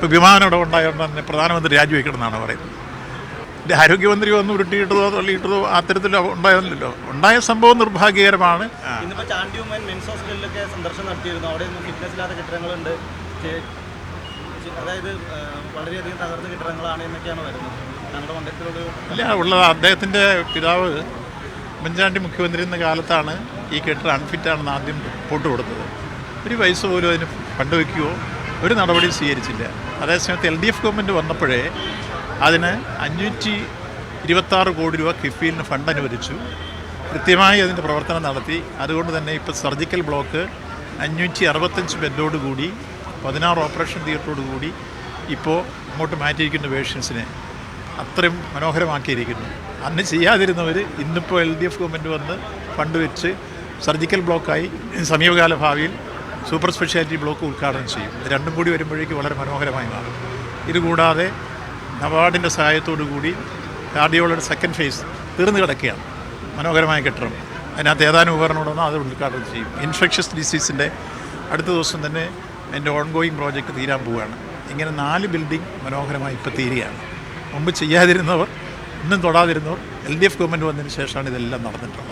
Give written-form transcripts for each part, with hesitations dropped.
ഇപ്പോൾ വിമാനം ഇവിടെ ഉണ്ടായതുകൊണ്ട് തന്നെ പ്രധാനമന്ത്രി രാജിവെക്കണമെന്നാണ് പറയുന്നത്. എൻ്റെ ആരോഗ്യമന്ത്രി വന്ന് ഉരുട്ടിയിട്ടതോ തള്ളിയിട്ടതോ അത്തരത്തിൽ ഉണ്ടായതല്ലോ. ഉണ്ടായ സംഭവം നിർഭാഗ്യകരമാണ്. ഇന്നിപ്പോൾ ചാണ്ടി ഉമ്മൻ മെൻസ് ഹോസ്പിറ്റലിലൊക്കെ സന്ദർശനം നടത്തിയിരുന്നു. അവിടെ ഒന്നും ഫിറ്റ്നസ് ഇല്ലാത്ത കെട്ടിടങ്ങളുണ്ട്, അതായത് വളരെയധികം തകർന്ന കെട്ടിടങ്ങളാണ് എന്നൊക്കെയാണ് വരുന്നത്. ഞങ്ങളുടെ മണ്ഡലത്തിലൊരു ഇല്ല ഉള്ളത് അദ്ദേഹത്തിൻ്റെ പിതാവ് ഉമ്മൻചാണ്ടി മുഖ്യമന്ത്രി എന്ന കാലത്താണ് ഈ കെട്ടിടം അൺഫിറ്റാണെന്ന് ആദ്യം റിപ്പോർട്ട് കൊടുത്തത്. ഒരു പൈസ പോലും അതിന് ഫണ്ട് വയ്ക്കുകയോ ഒരു നടപടിയും സ്വീകരിച്ചില്ല. അതേസമയത്ത് LDF ഗവൺമെൻറ് വന്നപ്പോഴേ അതിന് 526 കോടി രൂപ കിഫ്ബിയിൽ ഫണ്ട് അനുവദിച്ചു. കൃത്യമായി അതിൻ്റെ പ്രവർത്തനം നടത്തി. അതുകൊണ്ട് തന്നെ ഇപ്പോൾ സർജിക്കൽ ബ്ലോക്ക് 565 ബെഡോട് കൂടി 16 ഓപ്പറേഷൻ തിയേറ്ററോട് കൂടി ഇപ്പോൾ അങ്ങോട്ട് മാറ്റിയിരിക്കുന്ന പേഷ്യൻസിനെ അത്രയും മനോഹരമാക്കിയിരിക്കുന്നു. അന്ന് ചെയ്യാതിരുന്നവർ ഇന്നിപ്പോൾ LDF ഗവൺമെൻറ് വന്ന് ഫണ്ട് വെച്ച് സർജിക്കൽ ബ്ലോക്കായി സമീപകാല ഭാവിയിൽ സൂപ്പർ സ്പെഷ്യാലിറ്റി ബ്ലോക്ക് ഉദ്ഘാടനം ചെയ്യും. ഇത് രണ്ടും കൂടി വരുമ്പോഴേക്ക് വളരെ മനോഹരമായി മാറും. ഇതുകൂടാതെ നബാർഡിൻ്റെ സഹായത്തോടു കൂടി കാർഡിയോളജിയുടെ സെക്കൻഡ് ഫേസ് തീർന്നു കിടക്കുകയാണ്. മനോഹരമായ കെട്ടിടം. അതിനകത്ത് ഏതാനും ഉപകരണങ്ങളൊന്നും അത് ഉദ്ഘാടനം ചെയ്യും. ഇൻഫെക്ഷ്യസ് ഡിസീസിൻ്റെ അടുത്ത ദിവസം തന്നെ എൻ്റെ ഓൺഗോയിങ് പ്രോജക്റ്റ് തീരാൻ പോവുകയാണ്. ഇങ്ങനെ 4 ബിൽഡിംഗ് മനോഹരമായി ഇപ്പോൾ തീരുകയാണ്. മുമ്പ് ചെയ്യാതിരുന്നവർ, ഇന്നും തൊടാതിരുന്നവർ LDF ഗവൺമെൻറ് വന്നതിന് ശേഷമാണ് ഇതെല്ലാം നടന്നിട്ടുള്ളത്.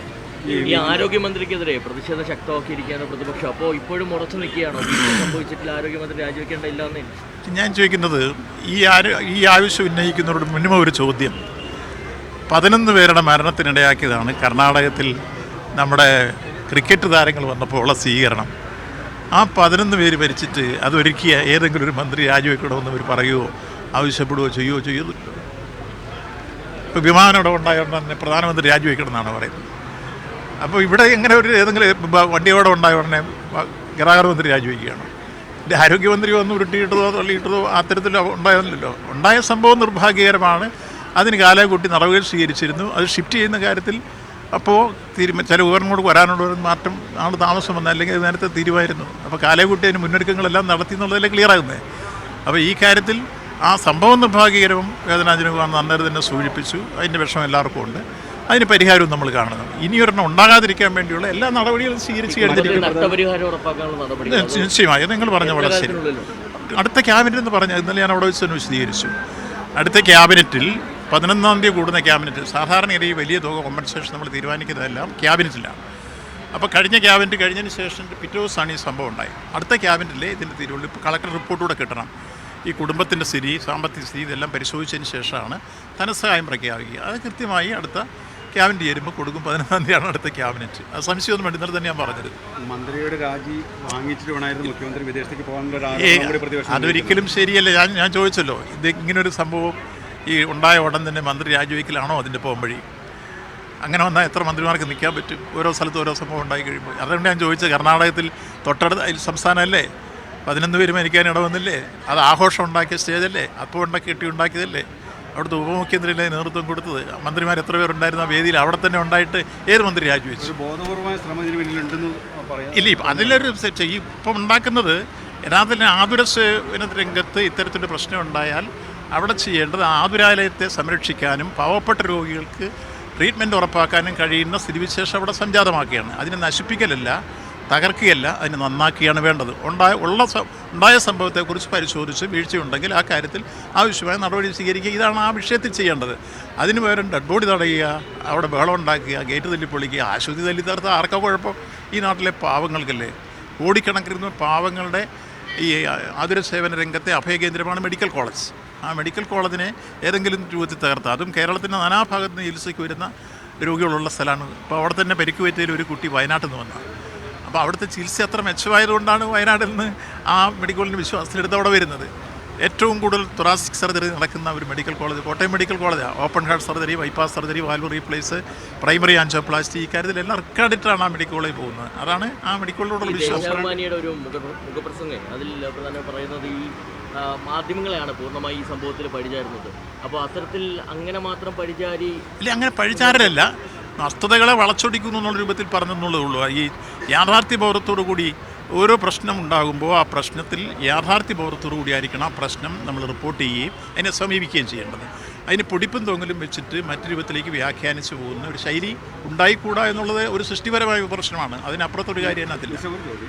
ഈ ആരോഗ്യമന്ത്രിക്കെതിരെ പ്രതിഷേധം ശക്തമാക്കിയിരിക്കുകയാണ് പ്രതിപക്ഷം. അപ്പോൾ ഇപ്പോഴും ഉറച്ചു നിൽക്കുകയാണോ? സംഭവിച്ചിട്ടില്ല, ആരോഗ്യമന്ത്രി രാജിവെക്കേണ്ടതില്ല എന്ന് ഞാൻ ചോദിക്കുന്നത്, ഈ ആവശ്യം ഉന്നയിക്കുന്നവരോട് മിനിമം ഒരു ചോദ്യം. 11 പേരുടെ മരണത്തിനിടയാക്കിയതാണ് കർണാടകത്തിൽ നമ്മുടെ ക്രിക്കറ്റ് താരങ്ങൾ വന്നപ്പോൾ ഉള്ള സ്വീകരണം. ആ 11 പേര് മരിച്ചിട്ട് അതൊരുക്കിയ ഏതെങ്കിലും ഒരു മന്ത്രി രാജിവെക്കണമെന്ന് അവർ പറയുകയോ ആവശ്യപ്പെടുകയോ ചെയ്യുകയോ. ഇപ്പോൾ വിമാനം ഇവിടെ ഉണ്ടായതുകൊണ്ട് തന്നെ പ്രധാനമന്ത്രി രാജിവെക്കണമെന്നാണ് പറയുന്നത്. അപ്പോൾ ഇവിടെ എങ്ങനെ ഒരു ഏതെങ്കിലും വണ്ടിയോടെ ഉണ്ടായ ഉടനെ ഗതാഗത മന്ത്രി രാജിവെക്കുകയാണ്. എൻ്റെ ആരോഗ്യമന്ത്രി വന്ന് ഉരുട്ടിയിട്ടതോ തള്ളിയിട്ടതോ അത്തരത്തിൽ ഉണ്ടായതല്ലോ. ഉണ്ടായ സംഭവം നിർഭാഗ്യകരമാണ്. അതിന് കാലകൂട്ടി നടപടികൾ സ്വീകരിച്ചിരുന്നു. അത് ഷിഫ്റ്റ് ചെയ്യുന്ന കാര്യത്തിൽ അപ്പോൾ ചില ഉപകരണങ്ങൾ വരാനുള്ള മാറ്റം ആണ് താമസം വന്നത്, അല്ലെങ്കിൽ അത് നേരത്തെ തീരുമായിരുന്നു. അപ്പോൾ കാലകൂട്ടി അതിന് മുന്നൊരുക്കങ്ങളെല്ലാം നടത്തി എന്നുള്ളതല്ലേ ക്ലിയറാകുന്നത്. അപ്പോൾ ഈ കാര്യത്തിൽ ആ സംഭവം നിർഭാഗ്യകരവും വേദനാജനകമാണെന്ന് അന്നേരം തന്നെ സൂചിപ്പിച്ചു. അതിൻ്റെ വിഷമം എല്ലാവർക്കും ഉണ്ട്. അതിന് പരിഹാരവും നമ്മൾ കാണുന്നു. ഇനിയൊരെണ്ണം ഉണ്ടാകാതിരിക്കാൻ വേണ്ടിയുള്ള എല്ലാ നടപടികളും സ്വീകരിച്ച് കഴിഞ്ഞിരിക്കുന്നു. നിശ്ചയമായി നിങ്ങൾ പറഞ്ഞ വളരെ ശരി. അടുത്ത ക്യാബിനറ്റ് എന്ന് പറഞ്ഞാൽ ഇന്നലെ ഞാൻ അവിടെ വെച്ച് തന്നെ വിശദീകരിച്ചു. അടുത്ത ക്യാബിനറ്റിൽ 11-ാം തീയതി കൂടുന്ന ക്യാബിനറ്റ് സാധാരണ ഈ വലിയ തുക കോമ്പൻസേഷൻ നമ്മൾ തീരുമാനിക്കുന്നതെല്ലാം ക്യാബിനറ്റിലാണ്. അപ്പോൾ കഴിഞ്ഞ ക്യാബിനറ്റ് കഴിഞ്ഞതിന് ശേഷം പിറ്റേ ദിവസമാണ് ഈ സംഭവം ഉണ്ടായി. അടുത്ത ക്യാബിനറ്റിലെ ഇതിൻ്റെ തീരുള്ളൂ. ഇപ്പോൾ കളക്ടർ റിപ്പോർട്ടൂടെ കിട്ടണം. ഈ കുടുംബത്തിൻ്റെ സ്ഥിതി, സാമ്പത്തിക സ്ഥിതി ഇതെല്ലാം പരിശോധിച്ചതിന് ശേഷമാണ് ധനസഹായം പ്രഖ്യാപിക്കുക. അത് കൃത്യമായി അടുത്ത ക്യാബിനറ്റ് ചേരുമ്പോൾ കൊടുക്കും. 11-ാം തീയതിയാണ് അടുത്ത ക്യാബിനറ്റ്. അത് സംശയമൊന്നും വേണ്ടി തന്നെ ഞാൻ പറഞ്ഞത്. മന്ത്രിയുടെ രാജി വാങ്ങിച്ചിട്ട് വേണമായിരുന്നു മുഖ്യമന്ത്രി വിദേശത്തേക്ക് പോകാനുള്ള. അതൊരിക്കലും ശരിയല്ല. ഞാൻ ചോദിച്ചല്ലോ, ഇത് ഇങ്ങനൊരു സംഭവം ഈ ഉണ്ടായ ഉടൻ തന്നെ മന്ത്രി രാജിവെക്കലാണോ അതിൻ്റെ പോംവഴി? അങ്ങനെ വന്നാൽ എത്ര മന്ത്രിമാർക്ക് നിൽക്കാൻ പറ്റും? ഓരോ സ്ഥലത്ത് ഓരോ സംഭവം ഉണ്ടായി കഴിയുമ്പോൾ. അതുകൊണ്ട് ഞാൻ ചോദിച്ചത്, കർണാടകത്തിൽ തൊട്ടടുത്ത സംസ്ഥാനമല്ലേ, 11 പേര് മരിക്കാൻ ഇടവന്നില്ലേ? അത് ആഘോഷം ഉണ്ടാക്കിയ സ്റ്റേജല്ലേ? അപ്പോൾ ഉണ്ടാക്കിയതല്ലേ? അവിടുത്തെ ഉപമുഖ്യമന്ത്രിയിലെ നേതൃത്വം കൊടുത്തത്. മന്ത്രിമാർ എത്ര പേരുണ്ടായിരുന്നു ആ വേദിയിൽ? അവിടെ തന്നെ ഉണ്ടായിട്ട് ഏത് മന്ത്രി രാജിവെച്ചു? ബോധപൂർവമായ ശ്രമം പിന്നിലുണ്ടെന്ന് പറയാം. ഇല്ല, അതിലൊരു ഇപ്പം ഉണ്ടാക്കുന്നത് യഥാർത്ഥത്തിൽ ആതുര സേവന രംഗത്ത് ഇത്തരത്തിലൊരു പ്രശ്നം ഉണ്ടായാൽ അവിടെ ചെയ്യേണ്ടത് ആതുരാലയത്തെ സംരക്ഷിക്കാനും പാവപ്പെട്ട രോഗികൾക്ക് ട്രീറ്റ്മെൻറ്റ് ഉറപ്പാക്കാനും കഴിയുന്ന സ്ഥിതിവിശേഷം അവിടെ സംജാതമാക്കുകയാണ്. അതിനെ നശിപ്പിക്കലല്ല, തകർക്കുകയല്ല, അതിനെ നന്നാക്കുകയാണ് വേണ്ടത്. ഉണ്ടായ സംഭവത്തെക്കുറിച്ച് പരിശോധിച്ച് വീഴ്ചയുണ്ടെങ്കിൽ ആ കാര്യത്തിൽ ആവശ്യമായ നടപടി സ്വീകരിക്കുക. ഇതാണ് ആ വിഷയത്തിൽ ചെയ്യേണ്ടത്. അതിന് പകരം ഡെഡ് ബോഡി തടയുക, അവിടെ ബഹളം ഉണ്ടാക്കുക, ഗേറ്റ് തല്ലിപ്പൊളിക്കുക, ആശുപത്രി തല്ലി തകർത്ത് ആർക്കാ കുഴപ്പം? ഈ നാട്ടിലെ പാവങ്ങൾക്കല്ലേ? കോടിക്കണക്കിന് പാവങ്ങളുടെ ഈ ആതുര സേവന രംഗത്തെ അഭയകേന്ദ്രമാണ് മെഡിക്കൽ കോളേജ്. ആ മെഡിക്കൽ കോളേജിനെ ഏതെങ്കിലും രൂപത്തിൽ തകർത്ത്, അതും കേരളത്തിൻ്റെ നാനാഭാഗത്ത് നിന്ന് ചികിത്സയ്ക്ക് വരുന്ന രോഗികളുള്ള സ്ഥലമാണ്. ഇപ്പോൾ അവിടെ തന്നെ പരിക്കുപറ്റിയതിൽ ഒരു കുട്ടി വയനാട്ടിൽ നിന്ന് വന്നതാണ്. അപ്പോൾ അവിടുത്തെ ചികിത്സ അത്ര മെച്ചമായതുകൊണ്ടാണ് വയനാട്ടിൽ നിന്ന് ആ മെഡിക്കലിൻ്റെ വിശ്വാസത്തിലെടുത്ത് അവിടെ വരുന്നത്. ഏറ്റവും കൂടുതൽ തൊറാസിക് സർജറി നടക്കുന്ന ഒരു മെഡിക്കൽ കോളേജ് കോട്ടയം മെഡിക്കൽ കോളേജാണ്. Open heart surgery, bypass surgery, valve replace, primary angioplasty, ഈ കാര്യത്തിലെല്ലാം റെക്കോർഡിട്ടാണ് ആ മെഡിക്കൽ കോളേജ് പോകുന്നത്. അതാണ് ആ മെഡിക്കലിനോടുള്ള വിശ്വാസം. ഒരു മുഖപ്രസംഗം അതിൽ പ്രധാനം പറയുന്നത് ഈ മാധ്യമങ്ങളെയാണ് പൂർണ്ണമായി ഈ സംഭവത്തിൽ പഴിചാരുന്നത്. അപ്പോൾ അത്തരത്തിൽ അങ്ങനെ മാത്രം പഴിചാരി ഇല്ല, അങ്ങനെ പഴിചാരലല്ല, വസ്തുതകളെ വളച്ചൊടിക്കുന്നു എന്നുള്ള രൂപത്തിൽ പറഞ്ഞെന്നുള്ളതേ ഉള്ളൂ. ഈ യാഥാർത്ഥ്യ ബോധത്തോടു കൂടി ഓരോ പ്രശ്നം ഉണ്ടാകുമ്പോൾ ആ പ്രശ്നത്തിൽ യാഥാർത്ഥ്യ ബോധത്തോടു കൂടി ആയിരിക്കണം ആ പ്രശ്നം നമ്മൾ റിപ്പോർട്ട് ചെയ്യുകയും അതിനെ സമീപിക്കുകയും ചെയ്യേണ്ടത്. അതിന് പൊടിപ്പും തൊങ്ങലും വെച്ചിട്ട് മറ്റു രൂപത്തിലേക്ക് വ്യാഖ്യാനിച്ചു പോകുന്ന ഒരു ശൈലി ഉണ്ടായിക്കൂടാ എന്നുള്ളത് ഒരു സൃഷ്ടിപരമായ പ്രശ്നമാണ്. അതിനപ്പുറത്തൊരു കാര്യം അതില്ല.